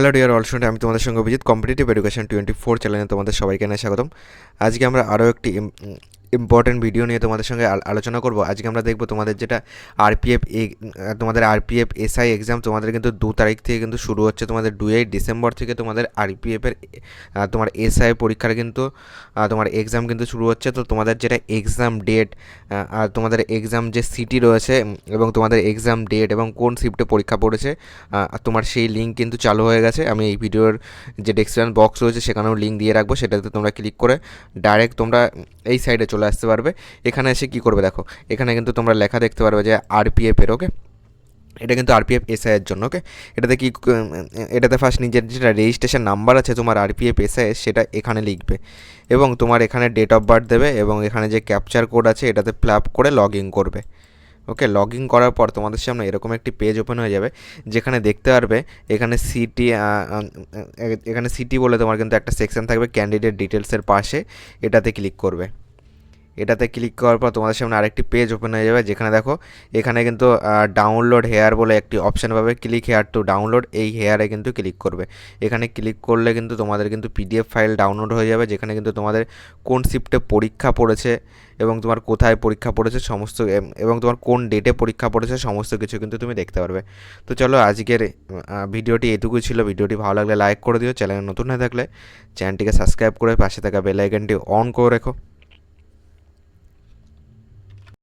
Hello dear all student, আমি তোমাদের সঙ্গে অভিজিৎ কম্পিটিটিভ এডুকেশন 24 চ্যানেলে তোমাদের সবাইকে জানাই স্বাগতম। আজকে আমরা আরও একটি ইম্পর্টেন্ট ভিডিও নিয়ে তোমাদের সঙ্গে আলোচনা করব। আজকে আমরা দেখব তোমাদের যেটা আরপিএফ তোমাদের আরপিএফ এসআই এক্সাম তোমাদের কিন্তু 2 তারিখ থেকে কিন্তু শুরু হচ্ছে। তোমাদের 2 ডিসেম্বর থেকে তোমাদের আরপিএফের তোমার এসআই পরীক্ষার কিন্তু তোমার এক্সাম কিন্তু শুরু হচ্ছে। তো তোমাদের যেটা এক্সাম ডেট আর তোমাদের এক্সাম যে সিটি রয়েছে এবং তোমাদের এক্সাম ডেট এবং কোন শিফটে পরীক্ষা পড়েছে তোমার সেই লিঙ্ক কিন্তু চালু হয়ে গেছে। আমি এই ভিডিওর যে ডেসক্রিপশন বক্স রয়েছে সেখানেও লিঙ্ক দিয়ে রাখবো, সেটাতে তোমরা ক্লিক করে ডাইরেক্ট তোমরা এই সাইডে চলে আসতে পারবে। এখানে এসে কী করবে দেখো, এখানে কিন্তু তোমরা লেখা দেখতে পারবে যে আরপিএফের, ওকে, এটা কিন্তু আরপিএফ এসআইয়ের জন্য। ওকে, এটাতে কি এটাতে ফার্স্ট নিজের যেটা রেজিস্ট্রেশন নাম্বার আছে তোমার আরপিএফ এসআই সেটা এখানে লিখবে এবং তোমার এখানে ডেট অফ বার্থ দেবে এবং এখানে যে ক্যাপচার কোড আছে এটাতে ফিল আপ করে লগ ইন করবে। ওকে, লগ ইন করার পর তোমাদের সামনে এরকম একটি পেজ ওপেন হয়ে যাবে, যেখানে দেখতে পারবে এখানে সিটি বলে তোমার কিন্তু একটা সেকশন থাকবে ক্যান্ডিডেট ডিটেলসের পাশে। এটাতে ক্লিক করবে। এটাতে ক্লিক করার পর তোমাদের সামনে আরেকটি পেজ ওপেন হয়ে যাবে, যেখানে দেখো এখানে কিন্তু ডাউনলোড হেয়ার বলে একটি অপশান পাবে। ক্লিক হেয়ার টু ডাউনলোড, এই হেয়ারে কিন্তু ক্লিক করবে। এখানে ক্লিক করলে কিন্তু তোমাদের কিন্তু পিডিএফ ফাইল ডাউনলোড হয়ে যাবে, যেখানে কিন্তু তোমাদের কোন শিফটে পরীক্ষা পড়েছে এবং তোমার কোথায় পরীক্ষা পড়েছে সমস্ত এবং তোমার কোন ডেটে পরীক্ষা পড়েছে সমস্ত কিছু কিন্তু তুমি দেখতে পারবে। তো চলো, আজকের ভিডিওটি এটুকুই ছিল। ভিডিওটি ভালো লাগলে লাইক করে দিও, চ্যানেলে নতুন হয়ে থাকলে চ্যানেলটিকে সাবস্ক্রাইব করে পাশে থাকা বেল আইকনটি অন করে রেখো।